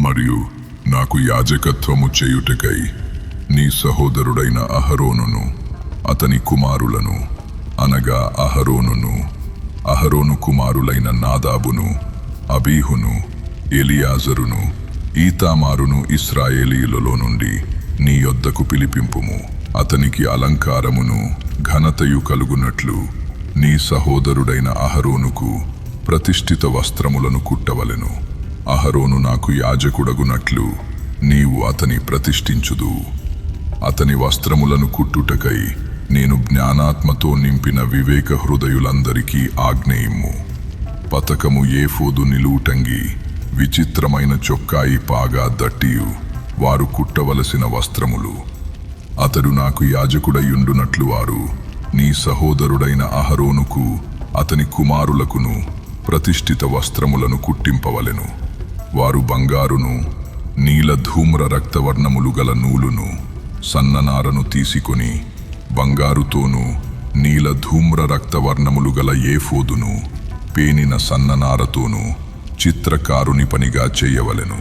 మరియు నాకు యాజకత్వము చేయుటకై నీ సహోదరుడైన అహరోనును అతని కుమారులను అనగా అహరోను కుమారులైన నాదాబును అబీహును ఎలియాజరును ఈతామారును ఇశ్రాయేలీయులలో నుండి నీ యొద్దకు పిలిపింపుము. అతనికి అలంకారమును ఘనతయు కలుగునట్లు నీ సహోదరుడైన అహరోనుకు ప్రతిష్ఠిత వస్త్రములను కుట్టవలెను. అహరోను నాకు యాజకుడగునట్లు నీవు అతని ప్రతిష్ఠించుదు. అతని వస్త్రములను కుట్టుటకై నేను జ్ఞానాత్మతో నింపిన వివేక హృదయులందరికీ ఆజ్ఞయిమ్ము. పతకము ఏఫోదు నిలువుటంగి విచిత్రమైన చొక్కాయి పాగా దట్టియు వారు కుట్టవలసిన వస్త్రములు. అతడు నాకు యాజకుడయుండునట్లు వారు నీ సహోదరుడైన అహరోనుకు అతని కుమారులకును ప్రతిష్ఠిత వస్త్రములను కుట్టింపవలెను. వారు బంగారును నీల ధూమ్ర రక్తవర్ణములు గల నూలును సన్ననారను తీసుకొని బంగారుతోనూ నీల ధూమ్ర రక్తవర్ణములు గల ఏఫోదును పేనిన సన్ననారతోనూ చిత్రకారుని పనిగా చేయవలెను.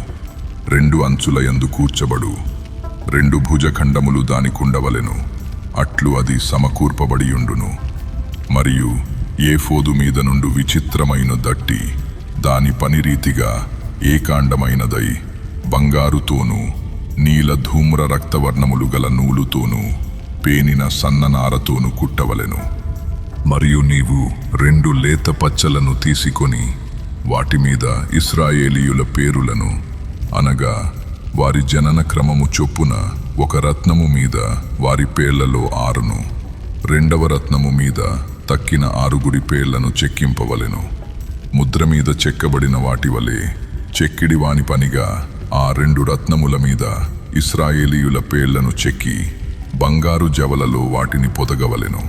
2 అంచులయందు కూర్చబడు 2 భుజఖండములు దానికుండవలెను. అట్లు అది సమకూర్పబడియుండును. మరియు ఏఫోదు మీద నుండు విచిత్రమైన దట్టి దాని పనిరీతిగా ఏకాండమైనదై బంగారుతోనూ నీల ధూమ్ర రక్తవర్ణములు గల నూలుతోనూ పేనిన సన్ననారతోనూ కుట్టవలెను. మరియు నీవు 2 లేత పచ్చలను తీసుకొని వాటి మీద ఇశ్రాయేలీయుల పేరులను అనగా వారి జనన క్రమము చొప్పున 1 రత్నము మీద వారి పేర్లలో 6ను 2వ రత్నము మీద తక్కిన 6 పేర్లను చెక్కింపవలెను. ముద్ర మీద చెక్కబడిన వాటి వలె చెక్కిడి వాని పనిగా ఆ 2 రత్నముల మీద ఇశ్రాయేలీయుల పేర్లను చెక్కి బంగారు జవలలో వాటిని పొదగవలెను.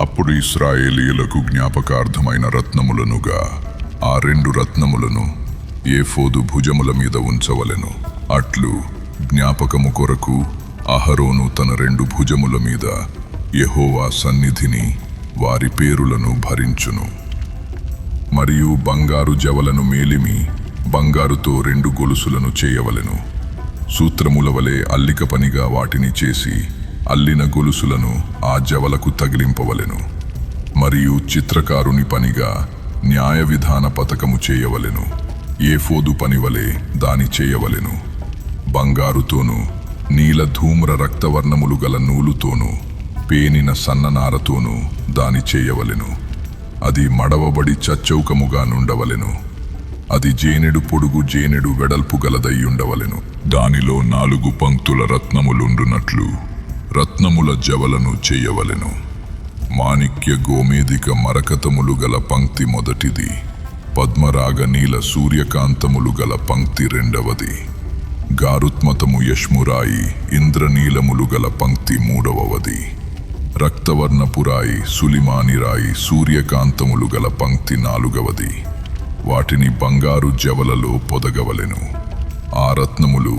అప్పుడు ఇశ్రాయేలీయులకు జ్ఞాపకార్థమైన రత్నములనుగా ఆ 2 రత్నములను ఏఫోదు భుజముల మీద ఉంచవలెను. అట్లు జ్ఞాపకము కొరకు అహరోను తన 2 భుజముల మీద యెహోవా సన్నిధిని వారి పేరులను భరించును. మరియు బంగారు జవలను మేలిమి బంగారుతో 2 గొలుసులను చేయవలెను. సూత్రముల వలె అల్లిక పనిగా వాటిని చేసి అల్లిన గొలుసులను ఆ జవలకు తగిలింపవలెను. మరియు చిత్రకారుని పనిగా న్యాయ విధాన పతకము చేయవలెను. ఏఫోదు పనివలే దాని చేయవలెను. బంగారుతోనూ నీల ధూమ్ర రక్తవర్ణములు గల నూలుతోనూ పేనిన సన్ననారతోనూ దాని చేయవలెను. అది మడవబడి చచ్చౌకముగా నుండవలెను. అది జేనెడు పొడుగు జేనెడు వెడల్పు గలదయ్యుండవలెను. దానిలో 4 పంక్తుల రత్నములుండునట్లు రత్నముల జవలను చేయవలెను. మాణిక్య గోమేదిక మరకతములు గల పంక్తి మొదటిది. పద్మరాగ నీల సూర్యకాంతములు గల పంక్తి 2వది. గారుత్మతము యష్మురాయి ఇంద్రనీలములు గల పంక్తి 3వది. రక్తవర్ణపురాయి సులిమానిరాయి సూర్యకాంతములు గల పంక్తి 4వది. వాటిని బంగారు జవలలో పొదగవలెను. ఆ రత్నములు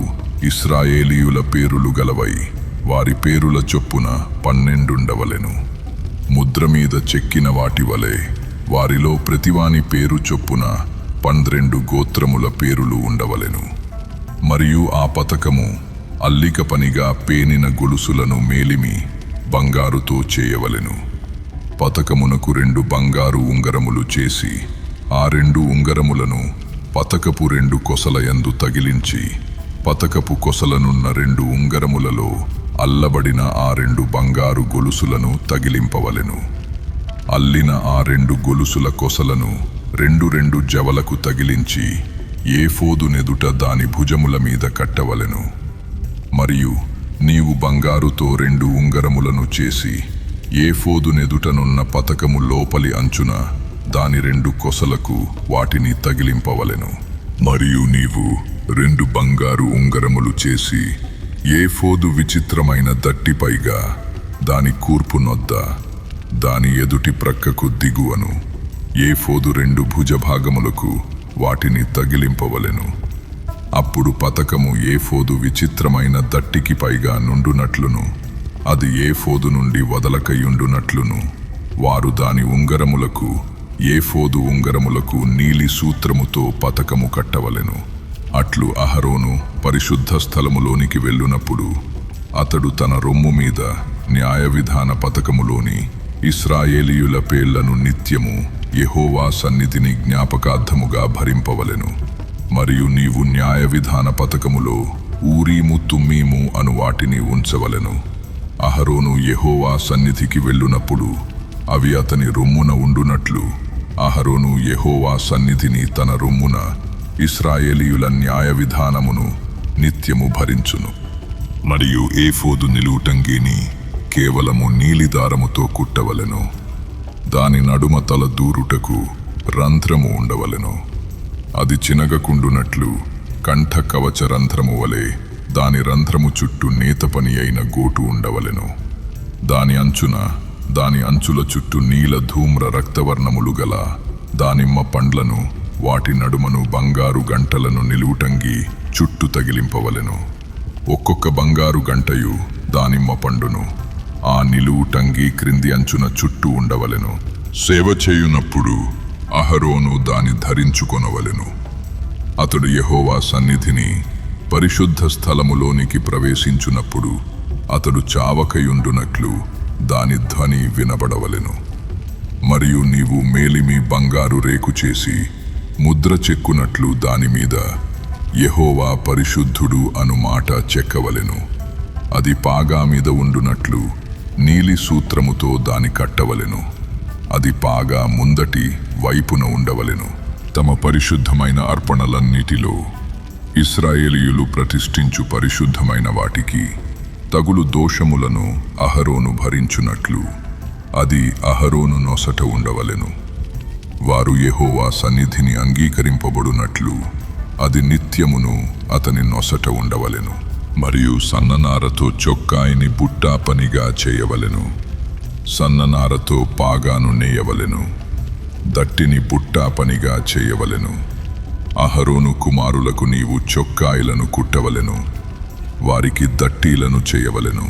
ఇశ్రాయేలీయుల పేరులు గలవై వారి పేరుల చొప్పున 12 ముద్ర మీద చెక్కిన వాటి వలె వారిలో ప్రతివాని పేరు చొప్పున 12 గోత్రముల పేరులు ఉండవలెను. మరియు ఆ పతకము అల్లిక పనిగా పేనిన గొలుసులను మేలిమి బంగారుతో చేయవలెను. పతకమునకు 2 బంగారు ఉంగరములు చేసి ఆ 2 ఉంగరములను పతకపు 2 కొసలయందు తగిలించి పతకపు కొసలనున్న 2 ఉంగరములలో అల్లబడిన ఆ 2 బంగారు గొలుసులను తగిలింపవలెను. అల్లిన ఆ 2 గొలుసుల కొసలను 2 జవలకు తగిలించి ఏఫోదు నెదుట దాని భుజముల మీద కట్టవలెను. మరియు నీవు బంగారుతో 2 ఉంగరములను చేసి ఏఫోదు నెదుటనున్న పతకము లోపలి అంచున దాని 2 కొసలకు వాటిని తగిలింపవలెను. మరియు నీవు 2 బంగారు ఉంగరములు చేసి ఏఫోదు విచిత్రమైన దట్టిపైగా దాని కూర్పు నొద్ద దాని ఎదుటి ప్రక్కకు దిగువను ఏఫోదు 2 భుజభాగములకు వాటిని తగిలింపవలెను. అప్పుడు పతకము ఏఫోదు విచిత్రమైన దట్టికి పైగా నుండునట్లును అది ఏఫోదు నుండి వదలకయుండునట్లును వారు దాని ఉంగరములకు ఏఫోదు ఉంగరములకు నీలి సూత్రముతో పతకము కట్టవలెను. అట్లు అహరోను పరిశుద్ధ స్థలములోనికి వెళ్ళునప్పుడు అతడు తన రొమ్ము మీద న్యాయ విధాన పతకములోని ఇశ్రాయేలీయుల పేర్లను నిత్యము యెహోవా సన్నిధిని జ్ఞాపకార్థముగా భరింపవలెను. మరియు నీవు న్యాయ విధాన పతకములో ఊరీము తుమ్మీము అను వాటిని ఉంచవలెను. అహరోను యెహోవా సన్నిధికి వెళ్ళునప్పుడు అవి అతని రొమ్మున ఉండునట్లు అహరోను యెహోవా సన్నిధిని తన రొమ్మున ఇశ్రాయేలీయుల న్యాయ విధానమును నిత్యము భరించును. మరియు ఏఫోదు నిలువుటంగీని కేవలము నీలిదారముతో కుట్టవలెను. దాని నడుమ తల దూరుటకు రంధ్రము ఉండవలెను. అది చినగకుండునట్లు కంఠ కవచ రంధ్రము వలె దాని రంధ్రము చుట్టూ నేత పని అయిన గోటు ఉండవలెను. దాని అంచుల చుట్టూ నీల ధూమ్ర రక్తవర్ణములు గల దానిమ్మ పండ్లను వాటి నడుమను బంగారు గంటలను నిలువుటంగి చుట్టూ తగిలింపవలెను. ఒక్కొక్క బంగారు గంటయు దానిమ్మ పండును ఆ నిలువుటంగి క్రింది అంచున చుట్టూ ఉండవలెను. సేవ చేయునప్పుడు అహరోను దాని ధరించుకొనవలెను. అతడు యెహోవా సన్నిధిని పరిశుద్ధ స్థలములోనికి ప్రవేశించునప్పుడు అతడు చావకయుండునట్లు దాని ధ్వని వినబడవలెను. మరియు నీవు మేలిమి బంగారు రేకు చేసి ముద్ర చెక్కునట్లు దానిమీద యెహోవా పరిశుద్ధుడు అను మాట చెక్కవలెను. అది పాగా మీద ఉండునట్లు నీలి సూత్రముతో దాని కట్టవలెను. అది పాగా ముందటి వైపున ఉండవలెను. తమ పరిశుద్ధమైన అర్పణలన్నిటిలో ఇశ్రాయేలీయులు ప్రతిష్ఠించు పరిశుద్ధమైన వాటికి తగులు దోషములను అహరోను భరించునట్లు అది అహరోను నొసట ఉండవలెను. వారు యెహోవా సన్నిధిని అంగీకరింపబడునట్లు అది నిత్యమును అతని నొసట ఉండవలెను. మరియు సన్ననారతో చొక్కాయిని బుట్టా పనిగా చేయవలెను. సన్ననారతో పాగాను నేయవలెను. దట్టిని బుట్టా పనిగా చేయవలెను. అహరోను కుమారులకు నీవు చొక్కాయిలను కుట్టవలెను. వారికి దట్టీలను చేయవలెను.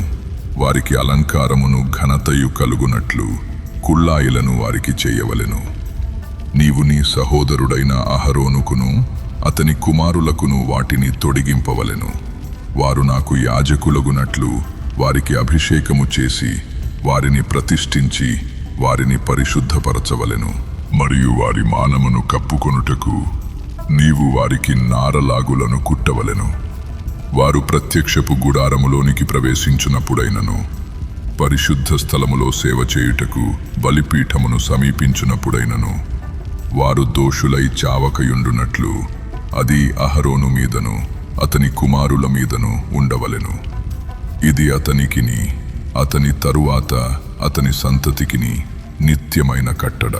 వారికి అలంకారమును ఘనతయు కలుగునట్లు కుళ్ళాయిలను వారికి చేయవలెను. నీవు నీ సహోదరుడైన అహరోనుకును అతని కుమారులకును వాటిని తొడిగింపవలెను. వారు నాకు యాజకులగునట్లు వారికి అభిషేకము చేసి వారిని ప్రతిష్ఠించి వారిని పరిశుద్ధపరచవలెను. మరియు వారి మానమును కప్పుకొనుటకు నీవు వారికి నారలాగులను కుట్టవలెను. వారు ప్రత్యక్షపు గుడారములోనికి ప్రవేశించునప్పుడైనను పరిశుద్ధ స్థలములో సేవ చేయుటకు బలిపీఠమును సమీపించునప్పుడైనను వారు దోషులై చావకయుండునట్లు అది అహరోను మీదను అతని కుమారుల మీదను ఉండవలెను. ఇది అతనికిని అతని తరువాత అతని సంతతికిని నిత్యమైన కట్టడ.